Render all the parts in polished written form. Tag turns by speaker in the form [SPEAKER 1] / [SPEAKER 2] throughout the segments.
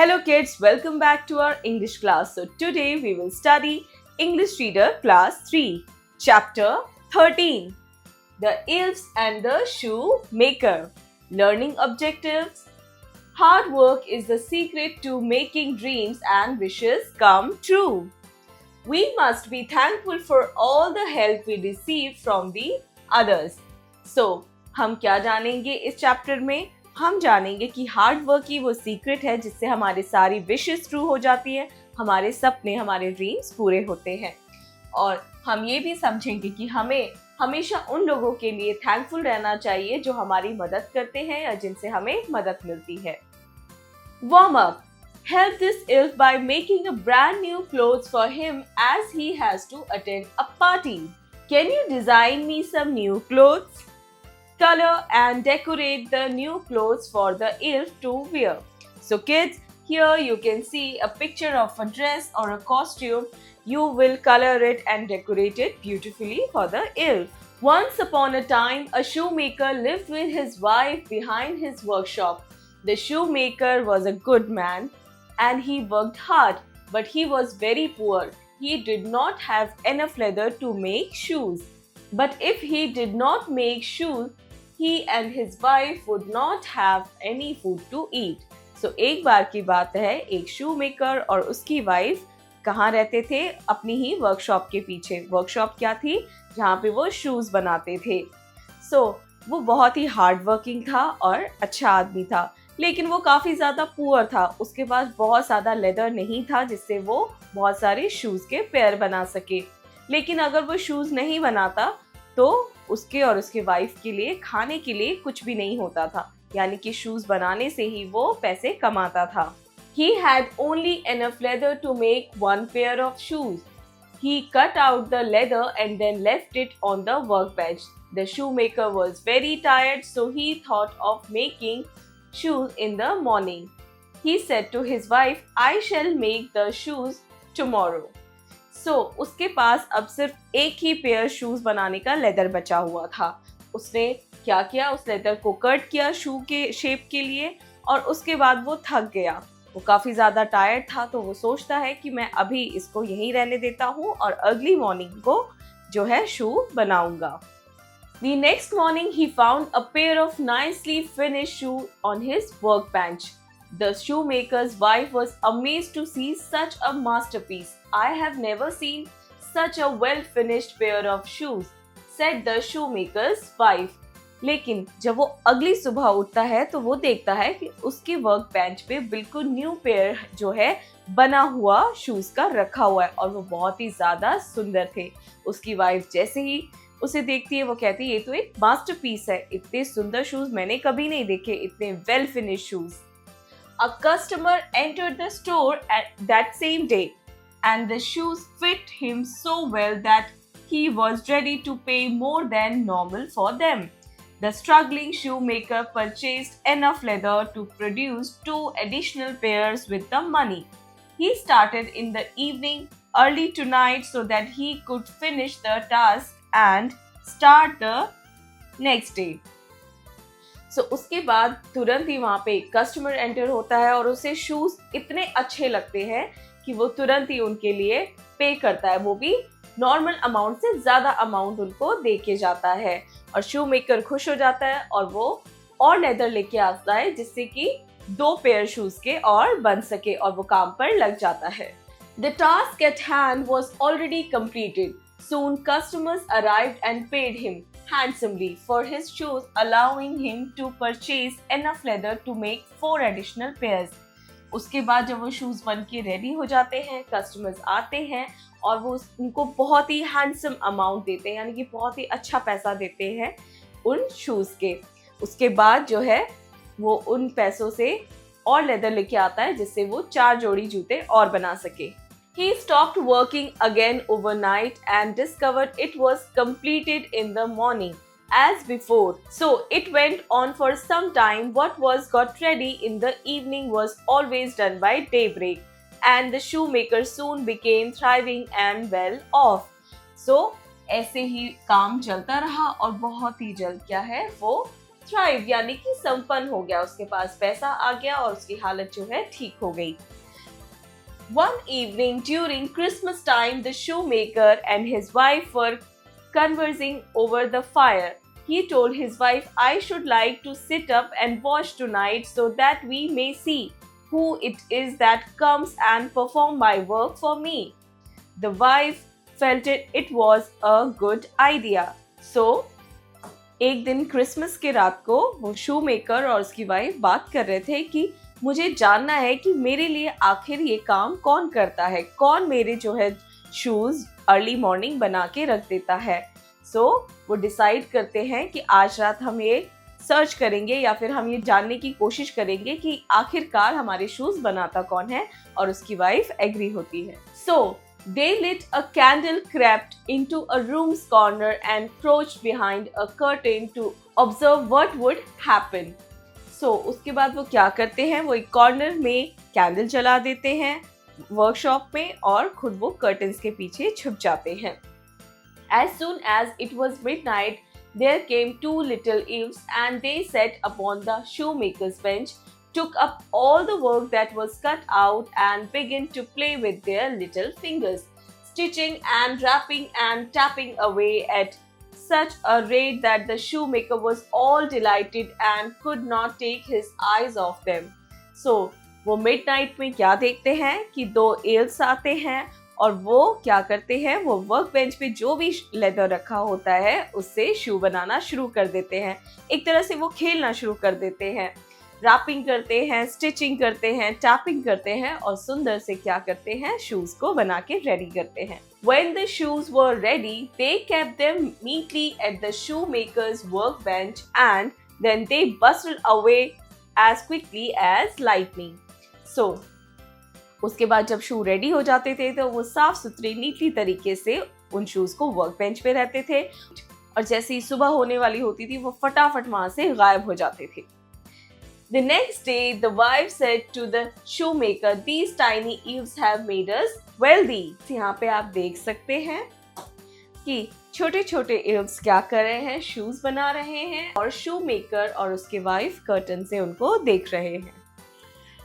[SPEAKER 1] Hello kids, welcome back to our English class. So today we will study English Reader Class 3, Chapter 13, The Elves and the Shoemaker. Learning objectives. Hard work is the secret to making dreams and wishes come true. We must be thankful for all the help we receive from the others. So, हम क्या जानेंगे इस chapter में? हम जानेंगे कि hard work की वो सीक्रेट है जिससे हमारी सारी विशेस ट्रू हो जाती है, हमारे सपने, हमारे ड्रीम्स पूरे होते हैं। और हम ये भी समझेंगे कि हमें हमेशा उन लोगों के लिए थैंकफुल रहना चाहिए जो हमारी मदद करते हैं या जिनसे हमें मदद मिलती है। Warm up. Help this elf by making a brand new clothes for him as he has to attend a party. Can you design me some new clothes? Color and decorate the new clothes for the elf to wear. So kids, here you can see a picture of a dress or a costume. You will color it and decorate it beautifully for the elf. Once upon a time, a shoemaker lived with his wife behind his workshop. The shoemaker was a good man and he worked hard, but he was very poor. He did not have enough leather to make shoes. But if he did not make shoes, he and his wife would not have any food to eat. So एक बार की बात है, एक shoemaker और उसकी wife कहाँ रहते थे? अपनी ही वर्कशॉप के पीछे। वर्कशॉप क्या थी? जहाँ पे वो शूज बनाते थे। वो बहुत ही हार्ड वर्किंग था और अच्छा आदमी था, लेकिन वो काफ़ी ज़्यादा पुअर था। उसके पास बहुत ज़्यादा लेदर नहीं था जिससे वो बहुत सारे शूज़ के पेयर बना सके। लेकिन अगर वो शूज़ नहीं बनाता तो उसके और उसके वाइफ के लिए खाने के लिए कुछ भी नहीं होता था, यानी कि शूज़ बनाने से ही वो पैसे कमाता था। He had only enough leather to make one pair of shoes. He cut out the leather and then left it on the workbench. The shoemaker was very tired, so he thought of making shoes in the morning. He said to his wife, "I shall make the shoes tomorrow." उसके पास अब सिर्फ एक ही pair shoes बनाने का leather बचा हुआ था। उसने क्या किया? उस लेदर को कट किया शू के शेप के लिए और उसके बाद वो थक गया। वो काफ़ी ज़्यादा टायर्ड था, तो वो सोचता है कि मैं अभी इसको यहीं रहने देता हूँ और अगली मॉर्निंग को जो है शू बनाऊंगा। The next morning he found a pair of nicely finished shoes on his workbench. The shoemaker's wife was amazed to see such a masterpiece. "I have never seen such a well-finished pair of shoes," said the shoemaker's wife. लेकिन जब वो अगली सुबह उठता है तो वो देखता है कि उसके वर्क बेंच पे बिल्कुल न्यू पेयर जो है बना हुआ शूज का रखा हुआ है और वो बहुत ही ज्यादा सुंदर थे। उसकी वाइफ जैसे ही उसे देखती है वो कहती है, ये तो एक मास्टरपीस है, इतने सुंदर शूज मैंने कभी नहीं देखे, इतने well finished shoes. A customer entered the store at that same day and the shoes fit him so well that he was ready to pay more than normal for them. The struggling shoemaker purchased enough leather to produce 2 additional pairs with the money. He started in the evening early tonight so that he could finish the task and start the next day. उसके बाद तुरंत ही वहाँ पे एक customer enter होता है और उसे शूज इतने अच्छे लगते हैं कि वो तुरंत ही उनके लिए पे करता है, वो भी नॉर्मल अमाउंट से ज़्यादा अमाउंट उनको दे के जाता है और शू मेकर खुश हो जाता है और वो और लेदर लेके आता है जिससे कि 2 पेयर शूज के और बन सके और वो काम पर लग जाता है। The task at hand was already completed. Soon customers arrived and paid him handsomely for his shoes, allowing him to purchase enough leather to make 4 additional pairs. उसके बाद जब वो शूज बन के रेडी हो जाते हैं, कस्टमर्स आते हैं और वो उनको बहुत ही हैंडसम अमाउंट देते हैं, यानी कि बहुत ही अच्छा पैसा देते हैं उन शूज के। उसके बाद जो है वो उन पैसों से और लेदर लेके आता है जिससे वो 4 जोड़ी जूते और बना सके। He stopped working again overnight and discovered it was completed in the morning as before. So it went on for some time. What was got ready in the evening was always done by daybreak, and the shoemaker soon became thriving and well off. ऐसे ही काम चलता रहा और बहुत ही जल्द क्या है वो थ्राइव यानी कि संपन्न हो गया, उसके पास पैसा आ गया और उसकी हालत जो है ठीक हो गई। One evening during Christmas time, the shoemaker and his wife were conversing over the fire. He told his wife, "I should like to sit up and watch tonight so that we may see who it is that comes and perform my work for me." The wife felt it was a good idea. So, एक दिन Christmas के रात को वो शू maker और उसकी wife बात कर रहे थे कि मुझे जानना है कि मेरे लिए आखिर ये काम कौन करता है, कौन मेरे जो है शूज अर्ली मॉर्निंग बना के रख देता है। सो वो डिसाइड करते हैं कि आज रात हम ये सर्च करेंगे या फिर हम ये जानने की कोशिश करेंगे कि आखिरकार हमारे शूज बनाता कौन है, और उसकी वाइफ एग्री होती है। सो they lit a candle, crept into a room's corner and crouched behind a curtain to observe what would happen. So उसके बाद वो क्या करते हैं, वो एक कॉर्नर में कैंडल जला देते हैं वर्कशॉप में और खुद वो कर्टन्स के पीछे छुप जाते हैं। As soon as it was midnight, there came two little elves and they sat upon the shoemaker's bench, took up all the work that was cut out and began to play with their little fingers, stitching and wrapping and tapping away at such a rate that the shoemaker was all delighted and could not take his eyes off them. So, वो midnight में क्या देखते हैं कि दो elves आते हैं और वो क्या करते हैं, वो वर्क बेंच पे जो भी लेदर रखा होता है उससे शू बनाना शुरू कर देते हैं। एक तरह से वो खेलना शुरू कर देते हैं, रैपिंग करते हैं, स्टिचिंग करते हैं, टैपिंग करते हैं और सुंदर से क्या करते हैं, शूज को बना के रेडी करते हैं। When the shoes were ready, they kept them neatly at the shoemaker's workbench and then they bustled away as quickly as lightning. So, उसके बाद जब शू रेडी हो जाते थे तो वो साफ सुथरे नीटली तरीके से उन शूज को वर्क बेंच पे रहते थे और जैसे ही सुबह होने वाली होती थी वो फटाफट वहां से गायब हो जाते थे। The next day, the wife said to the shoemaker, "These tiny elves have made us wealthy." यहाँ पे आप देख सकते हैं कि छोटे छोटे elves क्या कर रहे हैं, शूज बना रहे हैं और शू मेकर और उसके वाइफ कर्टन से उनको देख रहे हैं।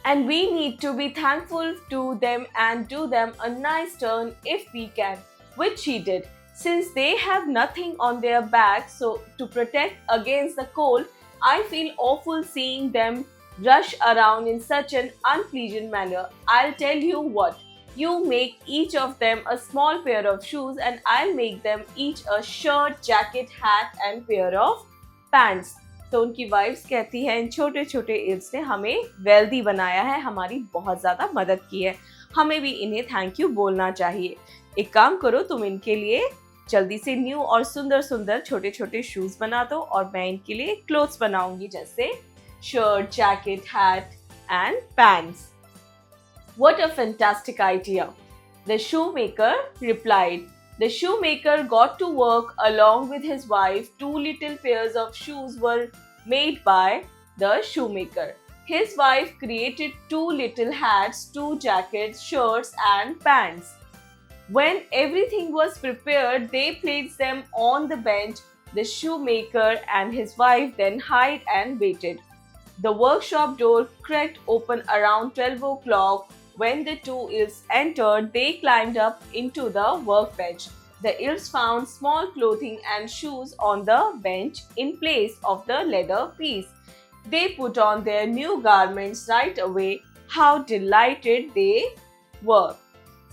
[SPEAKER 1] And we need to be thankful to them and do them a nice turn if we can, which she did. Since they have nothing on their back, so to protect against the cold, I feel awful seeing them rush around in such an unpleasant manner. I'll tell you what, you make each of them a small pair of shoes and I'll make them each a shirt, jacket, hat and pair of pants. तो उनकी wives कहती है इन छोटे छोटे ills ने हमें wealthy बनाया है, हमारी बहुत ज़्यादा मदद की है, हमें भी इन्हें थैंक यू बोलना चाहिए। एक काम करो, तुम इनके लिए जल्दी से न्यू और सुंदर सुंदर छोटे छोटे शूज बना दो और मैं इनके लिए क्लोथ्स बनाऊंगी जैसे shirt, jacket, hat and pants. What a fantastic idea! The shoemaker replied. The shoemaker got to work along with his wife. Two little pairs of shoes were made by the shoemaker. His wife created two little hats, two jackets, shirts and pants. When everything was prepared, they placed them on the bench. The shoemaker and his wife then hid and waited. The workshop door cracked open around 12 o'clock. When the two elves entered, they climbed up into the workbench. The elves found small clothing and shoes on the bench in place of the leather piece. They put on their new garments right away. How delighted they were!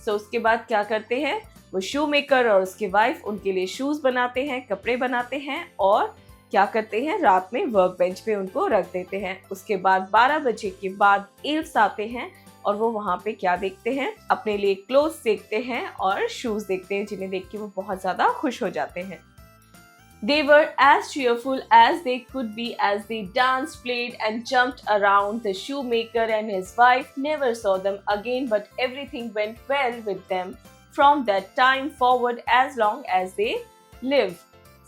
[SPEAKER 1] So उसके बाद क्या करते हैं, वो शू maker और उसके wife उनके लिए शूज बनाते हैं, कपड़े बनाते हैं और क्या करते हैं, रात में वर्क बेंच पे उनको रख देते हैं। उसके बाद 12 बजे के बाद एल्फ्स आते हैं और वो वहाँ पे क्या देखते हैं, अपने लिए क्लोथ्स देखते हैं और शूज देखते हैं, जिन्हें देख के वो बहुत ज़्यादा खुश हो जाते हैं। They were as cheerful as they could be as they danced, played and jumped around. The shoemaker and his wife never saw them again, but everything went well with them from that time forward as long as they lived.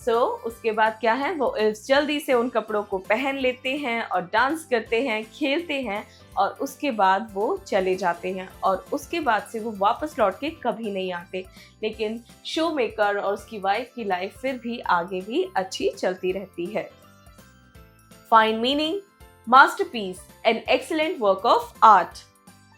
[SPEAKER 1] So, उसके बाद क्या है, वो elves जल्दी से उन कपड़ों को पहन लेते हैं और डांस करते हैं, खेलते हैं और उसके बाद वो चले जाते हैं और उसके बाद से वो वापस लौट के कभी नहीं आते। लेकिन शो मेकर और उसकी वाइफ की लाइफ फिर भी आगे भी अच्छी चलती रहती है। Fine meaning, masterpiece, an excellent work of art.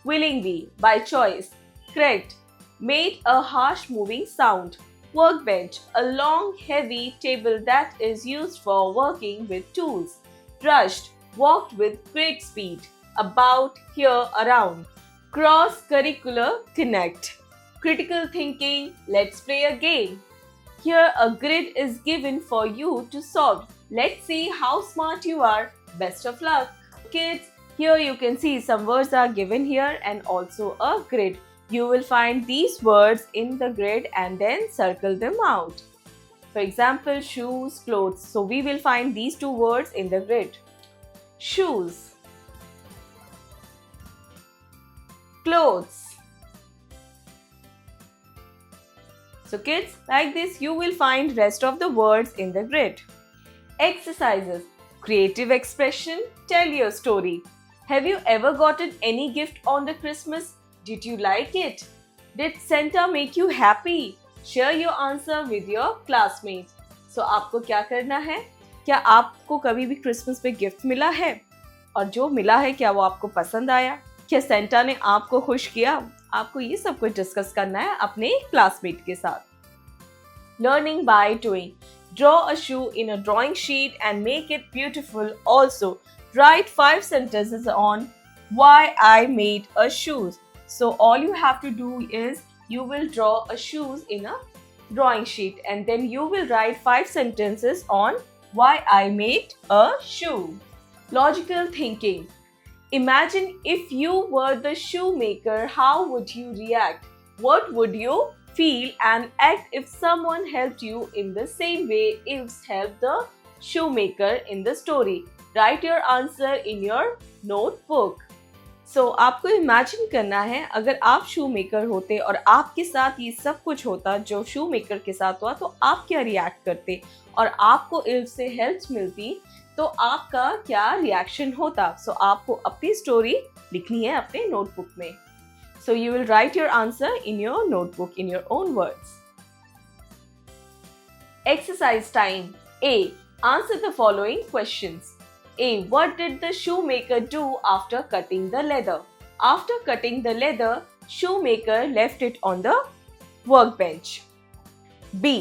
[SPEAKER 1] Willingly, by choice. Correct. Made a harsh moving sound. Workbench, a long heavy table that is used for working with tools. Rushed, walked with great speed. About, here, around. Cross curricular connect. Critical thinking, let's play a game. Here a grid is given for you to solve. Let's see how smart you are. Best of luck. Kids, here you can see some words are given here and also a grid. You will find these words in the grid and then circle them out. For example, shoes, clothes. So we will find these two words in the grid. Shoes, clothes. So kids, like this you will find rest of the words in the grid. Exercises. Creative expression, tell your story. Have you ever gotten any gift on the Christmas? Did you like it? Did Santa make you happy? Share your answer with your classmates. So आपको क्या करना है? क्या आपको कभी भी Christmas पे gift मिला है? और जो मिला है क्या वो आपको पसंद आया? क्या सेंटा ने आपको खुश किया? आपको ये सब कुछ डिस्कस करना है अपने क्लासमेट के साथ। Learning by doing. Draw a shoe in a drawing sheet and make it beautiful. Also, write 5 sentences on why I made a shoes. So all you have to do is you will draw a shoes in a drawing sheet and then you will write 5 sentences on why I made a shoe. Logical thinking. Imagine if you were the shoemaker, how would you react? What would you feel and act if someone helped you in the same way Yves helped the shoemaker in the story? Write your answer in your notebook. So आपको imagine करना है अगर आप शू maker होते और आपके साथ ये सब कुछ होता जो शू मेकर के साथ हुआ तो आप क्या रिएक्ट करते और आपको इल्फ से हेल्प मिलती तो आपका क्या रिएक्शन होता। सो आपको अपनी स्टोरी लिखनी है अपने नोटबुक में। So you will write your answer in your notebook in your own words. Exercise time. A, answer the following questions. A. What did the shoemaker do after cutting the leather? After cutting the leather, shoemaker left it on the workbench. B.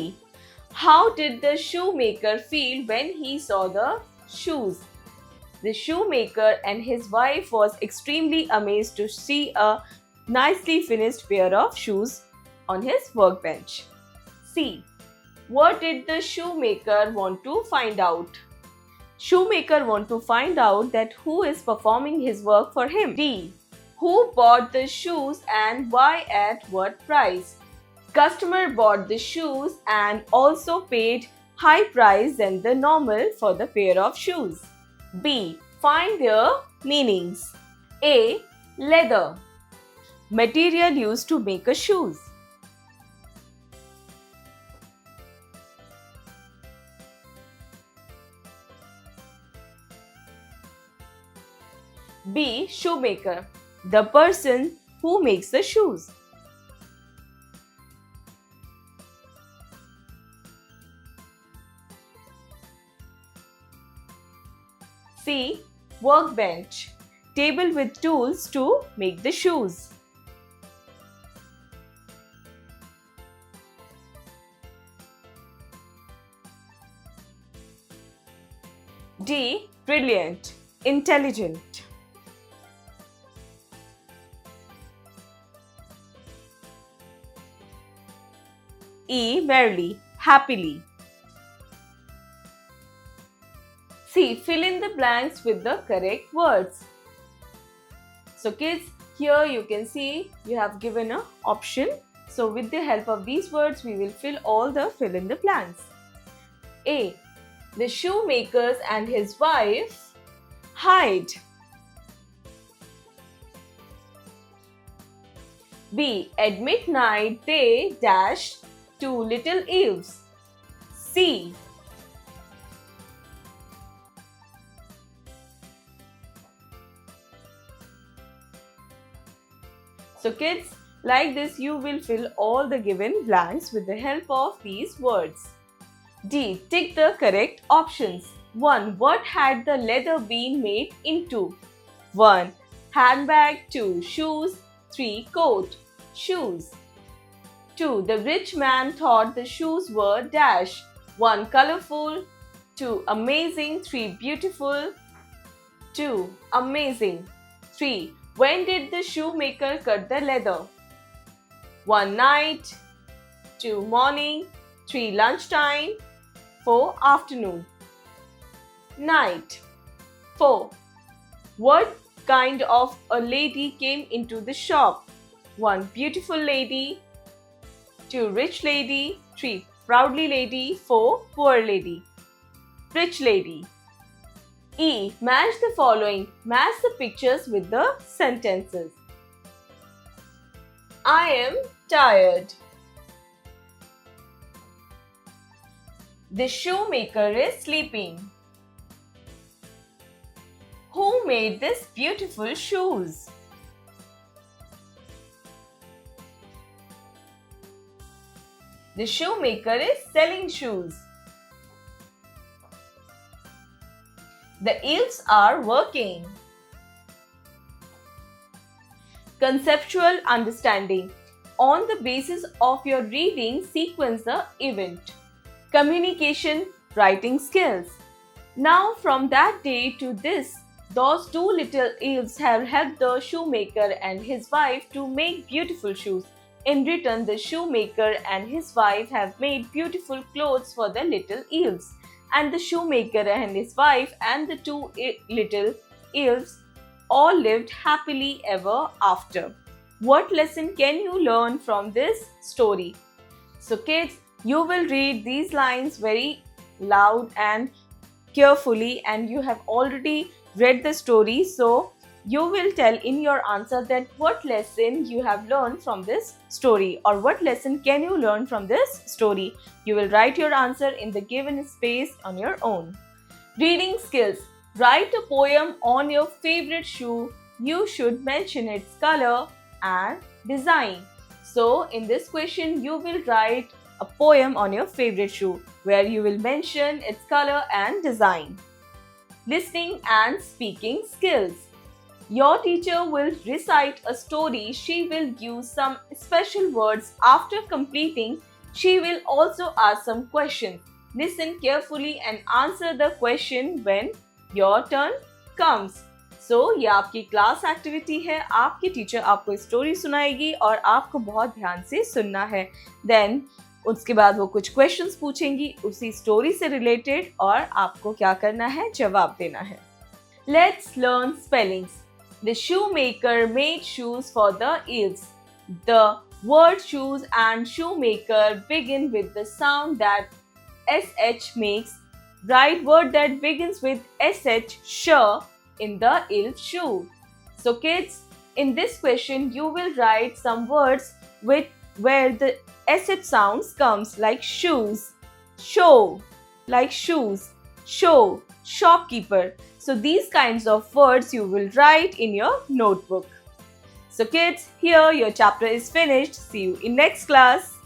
[SPEAKER 1] How did the shoemaker feel when he saw the shoes? The shoemaker and his wife was extremely amazed to see a nicely finished pair of shoes on his workbench. C. What did the shoemaker want to find out? Shoemaker want to find out that who is performing his work for him. D. Who bought the shoes and why at what price? Customer bought the shoes and also paid high price than the normal for the pair of shoes. B. Find their meanings. A. Leather. Material used to make a shoes. B. Shoemaker, the person who makes the shoes. C. Workbench, table with tools to make the shoes. D. Brilliant, intelligent. E. Merrily, happily. C. Fill in the blanks with the correct words. So kids, here you can see you have given an option. So with the help of these words, we will fill in the blanks. A. The shoemakers and his wife hide. B. At midnight they dash to little Yves. C. So kids, like this you will fill all the given blanks with the help of these words. D. Tick the correct options. 1. What had the leather been made into? 1. Handbag. 2. Shoes. 3. Coat. Shoes. 2. The rich man thought the shoes were dash. 1. Colorful. 2. Amazing. 3. Beautiful. 2. Amazing. 3. When did the shoemaker cut the leather? 1. Night. 2. Morning. 3. Lunchtime. 4. Afternoon. Night. 4. What kind of a lady came into the shop? 1. Beautiful lady. 2. Rich lady. 3. Proudly lady. 4. Poor lady. Rich lady. E. Match the following. Match the pictures with the sentences. I am tired. The shoemaker is sleeping. Who made these beautiful shoes? The shoemaker is selling shoes. The elves are working. Conceptual understanding. On the basis of your reading, sequence the event. Communication, writing skills. Now from that day to this, those two little elves have helped the shoemaker and his wife to make beautiful shoes. In return, the shoemaker and his wife have made beautiful clothes for the little elves. And the shoemaker and his wife and the two little elves all lived happily ever after. What lesson can you learn from this story? So kids, you will read these lines very loud and carefully, and you have already read the story, so you will tell in your answer that what lesson you have learned from this story, or what lesson can you learn from this story. You will write your answer in the given space on your own. Reading skills. Write a poem on your favorite shoe. You should mention its color and design. So in this question, you will write a poem on your favorite shoe where you will mention its color and design. Listening and speaking skills. Your teacher will recite a story. She will use some special words. After completing, she will also ask some questions. Listen carefully and answer the question when your turn comes. So, ये आपकी class activity है. आपकी teacher आपको story सुनाएगी और आपको बहुत ध्यान से सुनना है. Then उसके बाद वो कुछ क्वेश्चंस पूछेंगी उसी स्टोरी से रिलेटेड, और आपको क्या करना है, जवाब देना है. Let's learn spellings. The shoemaker made shoes for the elves. The word shoes and shoemaker begin with the sound that sh makes. Write word that begins with sh, sh, in the elf shoe. So kids, in this question you will write some words where the sh sounds comes, like shoes, show, like shoes, show, shopkeeper. So these kinds of words you will write in your notebook. So kids, here your chapter is finished. See you in next class.